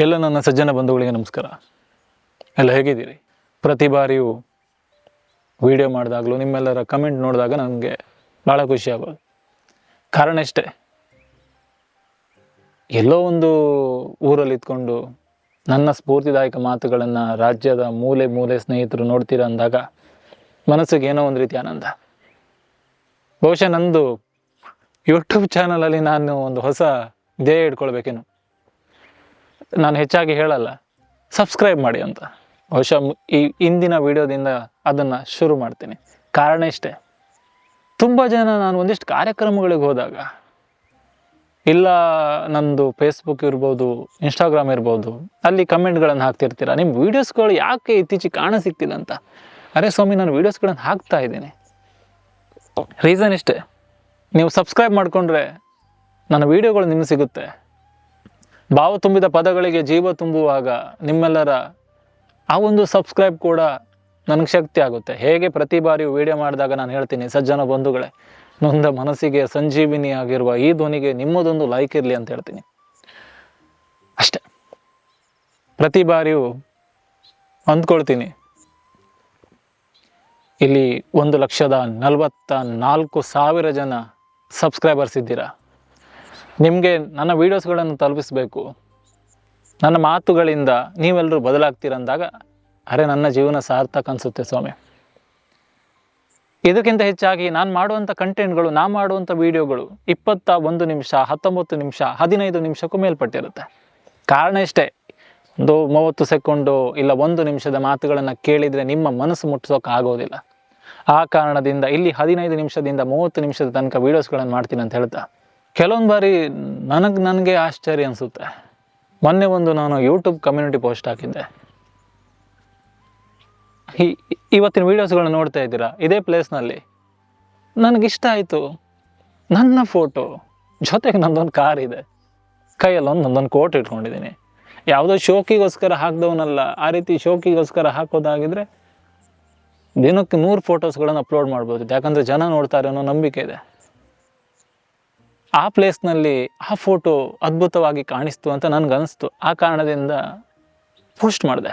ಎಲ್ಲ ನನ್ನ ಸಜ್ಜನ ಬಂಧುಗಳಿಗೆ ನಮಸ್ಕಾರ. ಎಲ್ಲ ಹೇಗಿದ್ದೀರಿ? ಪ್ರತಿ ಬಾರಿಯೂ ವಿಡಿಯೋ ಮಾಡಿದಾಗಲೂ ನಿಮ್ಮೆಲ್ಲರ ಕಮೆಂಟ್ ನೋಡಿದಾಗ ನನಗೆ ಭಾಳ ಖುಷಿ ಆಗೋದು. ಕಾರಣ ಇಷ್ಟೇ, ಎಲ್ಲೋ ಒಂದು ಊರಲ್ಲಿ ಇದ್ಕೊಂಡು ನನ್ನ ಸ್ಫೂರ್ತಿದಾಯಕ ಮಾತುಗಳನ್ನು ರಾಜ್ಯದ ಮೂಲೆ ಮೂಲೆ ಸ್ನೇಹಿತರು ನೋಡ್ತೀರ ಅಂದಾಗ ಮನಸ್ಸಿಗೆ ಏನೋ ಒಂದು ರೀತಿ ಆನಂದ. ಬಹುಶಃ ನಂದು ಯೂಟ್ಯೂಬ್ ಚಾನಲಲ್ಲಿ ನಾನು ಒಂದು ಹೊಸ ಧ್ಯೇಯ ಇಟ್ಕೊಳ್ಬೇಕೇನು. ನಾನು ಹೆಚ್ಚಾಗಿ ಹೇಳಲ್ಲ, ಸಬ್ಸ್ಕ್ರೈಬ್ ಮಾಡಿ ಅಂತ. ಬಹುಶಃ ಈ ಇಂದಿನ ವಿಡಿಯೋದಿಂದ ಅದನ್ನು ಶುರು ಮಾಡ್ತೀನಿ. ಕಾರಣ ಇಷ್ಟೇ, ತುಂಬ ಜನ ನಾನು ಒಂದಿಷ್ಟು ಕಾರ್ಯಕ್ರಮಗಳಿಗೆ ಹೋದಾಗ, ಇಲ್ಲ ನಂದು ಫೇಸ್ಬುಕ್ ಇರ್ಬೋದು, ಇನ್ಸ್ಟಾಗ್ರಾಮ್ ಇರ್ಬೋದು, ಅಲ್ಲಿ ಕಮೆಂಟ್ಗಳನ್ನು ಹಾಕ್ತಿರ್ತೀರ, ನಿಮ್ಮ ವೀಡಿಯೋಸ್ಗಳು ಯಾಕೆ ಇತ್ತೀಚೆಗೆ ಕಾಣ ಸಿಗ್ತಿಲ್ಲ ಅಂತ. ಅರೆ ಸ್ವಾಮಿ, ನಾನು ವೀಡಿಯೋಸ್ಗಳನ್ನು ಹಾಕ್ತಾ ಇದ್ದೀನಿ. ರೀಸನ್ ಇಷ್ಟೇ, ನೀವು ಸಬ್ಸ್ಕ್ರೈಬ್ ಮಾಡಿಕೊಂಡ್ರೆ ನನ್ನ ವೀಡಿಯೋಗಳು ನಿಮಗೆ ಸಿಗುತ್ತೆ. ಭಾವ ತುಂಬಿದ ಪದಗಳಿಗೆ ಜೀವ ತುಂಬುವಾಗ ನಿಮ್ಮೆಲ್ಲರ ಆ ಒಂದು ಸಬ್ಸ್ಕ್ರೈಬ್ ಕೂಡ ನನಗೆ ಶಕ್ತಿ ಆಗುತ್ತೆ. ಹೇಗೆ ಪ್ರತಿ ಬಾರಿ ವಿಡಿಯೋ ಮಾಡಿದಾಗ ನಾನು ಹೇಳ್ತೀನಿ, ಸಜ್ಜನ ಬಂಧುಗಳೇ, ನೊಂದ ಮನಸ್ಸಿಗೆ ಸಂಜೀವಿನಿ ಆಗಿರುವ ಈ ಧ್ವನಿಗೆ ನಿಮ್ಮದೊಂದು ಲೈಕ್ ಇರಲಿ ಅಂತ ಹೇಳ್ತೀನಿ. ಅಷ್ಟೆ. ಪ್ರತಿ ಬಾರಿಯೂ ಅಂದ್ಕೊಳ್ತೀನಿ, ಇಲ್ಲಿ 1,44,000 ಜನ ಸಬ್ಸ್ಕ್ರೈಬರ್ಸ್ ಇದ್ದೀರಾ. ನಿಮಗೆ ನನ್ನ ವೀಡಿಯೋಸ್ಗಳನ್ನು ತಲುಪಿಸಬೇಕು, ನನ್ನ ಮಾತುಗಳಿಂದ ನೀವೆಲ್ಲರೂ ಬದಲಾಗ್ತೀರಂದಾಗ ಅರೆ ನನ್ನ ಜೀವನ ಸಾರ್ಥಕ ಅನಿಸುತ್ತೆ ಸ್ವಾಮಿ. ಇದಕ್ಕಿಂತ ಹೆಚ್ಚಾಗಿ ನಾನು ಮಾಡುವಂಥ ಕಂಟೆಂಟ್ಗಳು, ನಾನು ಮಾಡುವಂಥ ವೀಡಿಯೋಗಳು 21 ನಿಮಿಷ, 19 ನಿಮಿಷ, 15 ನಿಮಿಷಕ್ಕೂ ಮೇಲ್ಪಟ್ಟಿರುತ್ತೆ. ಕಾರಣ ಇಷ್ಟೇ, ಒಂದು 30 ಸೆಕೆಂಡು ಇಲ್ಲ 1 ನಿಮಿಷದ ಮಾತುಗಳನ್ನು ಕೇಳಿದರೆ ನಿಮ್ಮ ಮನಸ್ಸು ಮುಟ್ಟಿಸೋಕೆ ಆಗೋದಿಲ್ಲ. ಆ ಕಾರಣದಿಂದ ಇಲ್ಲಿ 15 ನಿಮಿಷದಿಂದ 30 ನಿಮಿಷದ ತನಕ ವೀಡಿಯೋಸ್ಗಳನ್ನು ಮಾಡ್ತೀನಿ ಅಂತ ಹೇಳ್ತಾ, ಕೆಲವೊಂದು ಬಾರಿ ನನಗೆ ಆಶ್ಚರ್ಯ ಅನಿಸುತ್ತೆ. ಮೊನ್ನೆ ನಾನು ಯೂಟ್ಯೂಬ್ ಕಮ್ಯುನಿಟಿ ಪೋಸ್ಟ್ ಹಾಕಿದ್ದೆ. ಇವತ್ತಿನ ವೀಡಿಯೋಸ್ಗಳನ್ನ ನೋಡ್ತಾ ಇದ್ದೀರಾ, ಇದೇ ಪ್ಲೇಸ್ನಲ್ಲಿ ನನಗಿಷ್ಟ ಆಯಿತು. ನನ್ನ ಫೋಟೋ ಜೊತೆಗೆ ನಂದೊಂದು ಕಾರ್ ಇದೆ, ಕೈಯಲ್ಲಿ ನಂದೊಂದು ಕೋಟ್ ಇಟ್ಕೊಂಡಿದ್ದೀನಿ. ಯಾವುದೋ ಶೋಕಿಗೋಸ್ಕರ ಹಾಕಿದವನಲ್ಲ. ಆ ರೀತಿ ಶೋಕಿಗೋಸ್ಕರ ಹಾಕೋದಾಗಿದ್ರೆ ದಿನಕ್ಕೆ 100 ಫೋಟೋಸ್ಗಳನ್ನು ಅಪ್ಲೋಡ್ ಮಾಡ್ಬೋದು. ಯಾಕಂದರೆ ಜನ ನೋಡ್ತಾರೆ ಅನ್ನೋ ನಂಬಿಕೆ ಇದೆ. ಆ ಪ್ಲೇಸ್ನಲ್ಲಿ ಆ ಫೋಟೋ ಅದ್ಭುತವಾಗಿ ಕಾಣಿಸ್ತು ಅಂತ ನನಗನ್ನಿಸ್ತು. ಆ ಕಾರಣದಿಂದ ಪೋಸ್ಟ್ ಮಾಡಿದೆ.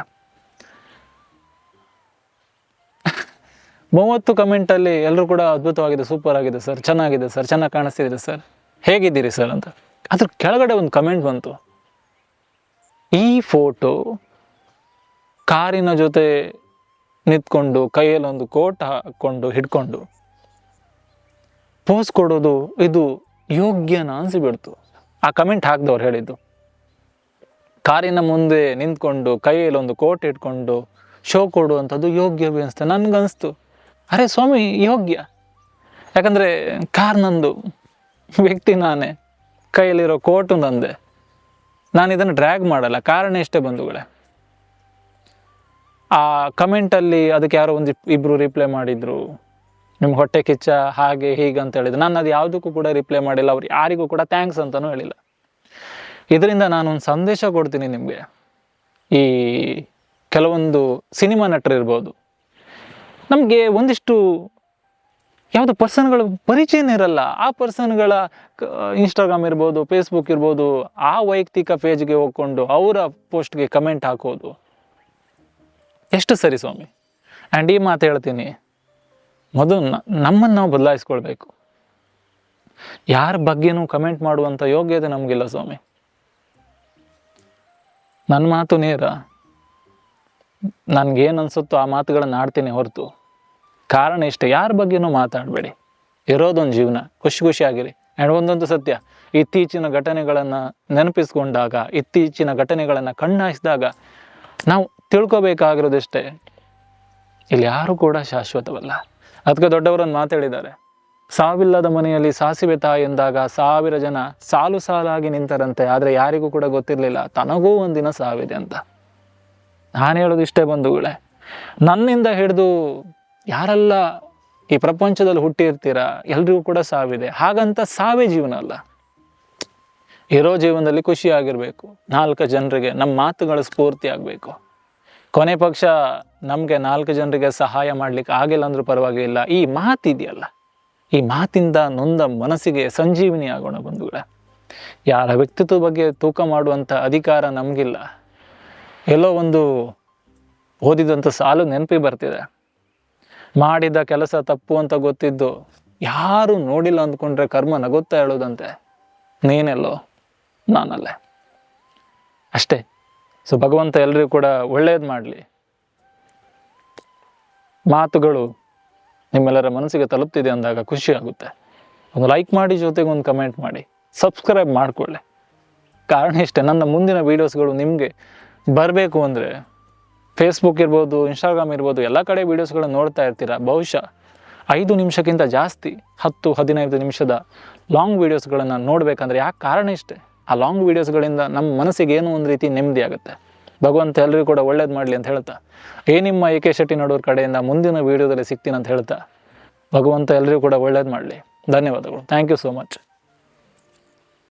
30 ಕಮೆಂಟಲ್ಲಿ ಎಲ್ಲರೂ ಕೂಡ ಅದ್ಭುತವಾಗಿದೆ, ಸೂಪರ್ ಆಗಿದೆ ಸರ್, ಚೆನ್ನಾಗಿದೆ ಸರ್, ಚೆನ್ನಾಗಿ ಕಾಣಿಸ್ತಿದೆ ಸರ್, ಹೇಗಿದ್ದೀರಿ ಸರ್ ಅಂತ. ಅದ್ರ ಕೆಳಗಡೆ ಒಂದು ಕಮೆಂಟ್ ಬಂತು, ಈ ಫೋಟೋ ಕಾರಿನ ಜೊತೆ ನಿಂತ್ಕೊಂಡು ಕೈಯಲ್ಲಿ ಒಂದು ಕೋಟ್ ಹಾಕ್ಕೊಂಡು ಹಿಡ್ಕೊಂಡು ಪೋಸ್ ಕೊಡೋದು ಇದು ಯೋಗ್ಯನ ಅನಿಸಿಬಿಡ್ತು. ಆ ಕಮೆಂಟ್ ಹಾಕಿದವ್ರು ಹೇಳಿದ್ದು, ಕಾರಿನ ಮುಂದೆ ನಿಂತ್ಕೊಂಡು ಕೈಯಲ್ಲಿ ಒಂದು ಕೋಟ್ ಇಟ್ಕೊಂಡು ಶೋ ಕೊಡುವಂಥದ್ದು ಯೋಗ್ಯವೇ ಅನಿಸ್ತು. ನನಗನ್ನಿಸ್ತು, ಅರೆ ಸ್ವಾಮಿ ಯೋಗ್ಯ. ಯಾಕಂದರೆ ಕಾರ್ ನಂದು, ವ್ಯಕ್ತಿ ನಾನೇ, ಕೈಯಲ್ಲಿರೋ ಕೋಟು ನಂದೆ, ನಾನು ಇದನ್ನು ಡ್ರ್ಯಾಗ್ ಮಾಡಲ್ಲ. ಕಾರಣ ಇಷ್ಟೇ ಬಂಧುಗಳೇ, ಆ ಕಮೆಂಟಲ್ಲಿ ಅದಕ್ಕೆ ಯಾರೋ ಇಬ್ಬರು ರಿಪ್ಲೈ ಮಾಡಿದರು, ನಿಮ್ಮ ಹೊಟ್ಟೆ ಕಿಚ್ಚ ಹಾಗೆ ಹೀಗೆ ಅಂತ ಹೇಳಿದ್ರು. ನಾನು ಅದು ಯಾವುದಕ್ಕೂ ಕೂಡ ರಿಪ್ಲೈ ಮಾಡಿಲ್ಲ, ಅವ್ರು ಯಾರಿಗೂ ಕೂಡ ಥ್ಯಾಂಕ್ಸ್ ಅಂತಲೂ ಹೇಳಿಲ್ಲ. ಇದರಿಂದ ನಾನೊಂದು ಸಂದೇಶ ಕೊಡ್ತೀನಿ ನಿಮಗೆ. ಈ ಕೆಲವೊಂದು ಸಿನಿಮಾ ನಟರು ಇರ್ಬೋದು, ನಮಗೆ ಒಂದಿಷ್ಟು ಯಾವುದೋ ಪರ್ಸನ್ಗಳ ಪರಿಚಯನೇ ಇರಲ್ಲ. ಆ ಪರ್ಸನ್ಗಳ ಇನ್ಸ್ಟಾಗ್ರಾಮ್ ಇರ್ಬೋದು, ಫೇಸ್ಬುಕ್ ಇರ್ಬೋದು, ಆ ವೈಯಕ್ತಿಕ ಪೇಜ್ಗೆ ಹೋಗ್ಕೊಂಡು ಅವರ ಪೋಸ್ಟ್ಗೆ ಕಮೆಂಟ್ ಹಾಕೋದು ಎಷ್ಟು ಸರಿ ಸ್ವಾಮಿ? ಆ್ಯಂಡ್ ಈ ಮಾತು ಹೇಳ್ತೀನಿ, ಮೊದಲು ನಮ್ಮನ್ನು ನಾವು ಬದಲಾಯಿಸ್ಕೊಳ್ಬೇಕು. ಯಾರ ಬಗ್ಗೆನೂ ಕಮೆಂಟ್ ಮಾಡುವಂಥ ಯೋಗ್ಯತೆ ನಮಗಿಲ್ಲ ಸ್ವಾಮಿ. ನನ್ನ ಮಾತು ನೇರ, ನನಗೇನು ಅನಿಸುತ್ತೋ ಆ ಮಾತುಗಳನ್ನು ಆಡ್ತೀನಿ ಹೊರತು. ಕಾರಣ ಇಷ್ಟೇ, ಯಾರ ಬಗ್ಗೆನೂ ಮಾತಾಡಬೇಡಿ. ಇರೋದೊಂದು ಜೀವನ, ಖುಷಿಯಾಗಿರಿ. ಆ್ಯಂಡ್ ಒಂದೊಂದು ಸತ್ಯ, ಇತ್ತೀಚಿನ ಘಟನೆಗಳನ್ನು ನೆನಪಿಸ್ಕೊಂಡಾಗ, ಇತ್ತೀಚಿನ ಘಟನೆಗಳನ್ನು ಕಣ್ಣಾಯಿಸಿದಾಗ ನಾವು ತಿಳ್ಕೊಬೇಕಾಗಿರೋದಿಷ್ಟೇ, ಇಲ್ಲಿ ಯಾರೂ ಕೂಡ ಶಾಶ್ವತವಲ್ಲ. ಅದಕ್ಕೆ ದೊಡ್ಡವರನ್ನು ಮಾತಾಡಿದ್ದಾರೆ, ಸಾವಿಲ್ಲದ ಮನೆಯಲ್ಲಿ ಸಾಸಿವೆ ತಾಯಿ ಎಂದಾಗ 1000 ಜನ ಸಾಲು ಸಾಲಾಗಿ ನಿಂತರಂತೆ. ಆದರೆ ಯಾರಿಗೂ ಕೂಡ ಗೊತ್ತಿರಲಿಲ್ಲ ತನಗೂ ಒಂದಿನ ಸಾವಿದೆ ಅಂತ. ನಾನು ಹೇಳೋದು ಇಷ್ಟೇ ಬಂಧುಗಳೇ, ನನ್ನಿಂದ ಹಿಡಿದು ಯಾರೆಲ್ಲ ಈ ಪ್ರಪಂಚದಲ್ಲಿ ಹುಟ್ಟಿರ್ತೀರ ಎಲ್ರಿಗೂ ಕೂಡ ಸಾವಿದೆ. ಹಾಗಂತ ಸಾವೇ ಜೀವನ ಅಲ್ಲ. ಇರೋ ಜೀವನದಲ್ಲಿ ಖುಷಿಯಾಗಿರಬೇಕು, 4 ಜನರಿಗೆ ನಮ್ಮ ಮಾತುಗಳ ಸ್ಫೂರ್ತಿ ಆಗಬೇಕು. ಕೊನೆ ಪಕ್ಷ ನಮಗೆ 4 ಜನರಿಗೆ ಸಹಾಯ ಮಾಡಲಿಕ್ಕೆ ಆಗಿಲ್ಲ ಅಂದ್ರೂ ಪರವಾಗಿಲ್ಲ, ಈ ಮಾತಿದೆಯಲ್ಲ, ಈ ಮಾತಿಂದ ನೊಂದ ಮನಸ್ಸಿಗೆ ಸಂಜೀವಿನಿ ಆಗೋಣ ಬಂಧುಗಳೇ. ಯಾರ ವ್ಯಕ್ತಿತ್ವ ಬಗ್ಗೆ ತೂಕ ಮಾಡುವಂಥ ಅಧಿಕಾರ ನಮಗಿಲ್ಲ. ಎಲ್ಲೋ ಒಂದು ಓದಿದಂಥ ಸಾಲು ನೆನಪಿ ಬರ್ತಿದೆ. ಮಾಡಿದ ಕೆಲಸ ತಪ್ಪು ಅಂತ ಗೊತ್ತಿದ್ದು ಯಾರು ನೋಡಿಲ್ಲ ಅಂದ್ಕೊಂಡ್ರೆ ಕರ್ಮ ನಗುತ್ತಾ ಹೇಳೋದಂತೆ. ನೀನೆಲ್ಲೋ ನಾನಲ್ಲೇ ಅಷ್ಟೇ. ಸೊ ಭಗವಂತ ಎಲ್ರಿಗೂ ಕೂಡ ಒಳ್ಳೇದು ಮಾಡಲಿ. ಮಾತುಗಳು ನಿಮ್ಮೆಲ್ಲರ ಮನಸ್ಸಿಗೆ ತಲುಪ್ತಿದೆ ಅಂದಾಗ ಖುಷಿ ಆಗುತ್ತೆ. ಒಂದು ಲೈಕ್ ಮಾಡಿ, ಜೊತೆಗೆ ಒಂದು ಕಮೆಂಟ್ ಮಾಡಿ, ಸಬ್ಸ್ಕ್ರೈಬ್ ಮಾಡಿಕೊಳ್ಳಿ. ಕಾರಣ ಇಷ್ಟೇ, ನನ್ನ ಮುಂದಿನ ವೀಡಿಯೋಸ್ಗಳು ನಿಮಗೆ ಬರಬೇಕು ಅಂದರೆ ಫೇಸ್ಬುಕ್ ಇರ್ಬೋದು, ಇನ್ಸ್ಟಾಗ್ರಾಮ್ ಇರ್ಬೋದು, ಎಲ್ಲ ಕಡೆ ವೀಡಿಯೋಸ್ಗಳನ್ನ ನೋಡ್ತಾ ಇರ್ತೀರ. ಬಹುಶಃ 5 ನಿಮಿಷಕ್ಕಿಂತ ಜಾಸ್ತಿ 10-15 ನಿಮಿಷದ ಲಾಂಗ್ ವೀಡಿಯೋಸ್ಗಳನ್ನು ನೋಡಬೇಕಂದ್ರೆ ಯಾಕೆ ಕಾರಣ ಇಷ್ಟೇ, ಆ ಲಾಂಗ್ ವೀಡಿಯೋಸ್ಗಳಿಂದ ನಮ್ಮ ಮನಸ್ಸಿಗೆ ಏನೋ ಒಂದು ರೀತಿ ನೆಮ್ಮದಿ ಆಗುತ್ತೆ. ಭಗವಂತ ಎಲ್ಲರಿಗೂ ಕೂಡ ಒಳ್ಳೇದು ಮಾಡಲಿ ಅಂತ ಹೇಳ್ತಾ, ನಿಮ್ಮ AK ಶೆಟ್ಟಿ ನಡೂರ್ ಕಡೆಯಿಂದ ಮುಂದಿನ ವೀಡಿಯೋದಲ್ಲಿ ಸಿಗ್ತೀನಿ ಅಂತ ಹೇಳ್ತಾ, ಭಗವಂತ ಎಲ್ಲರಿಗೂ ಕೂಡ ಒಳ್ಳೇದು ಮಾಡಲಿ. ಧನ್ಯವಾದಗಳು. Thank you so much.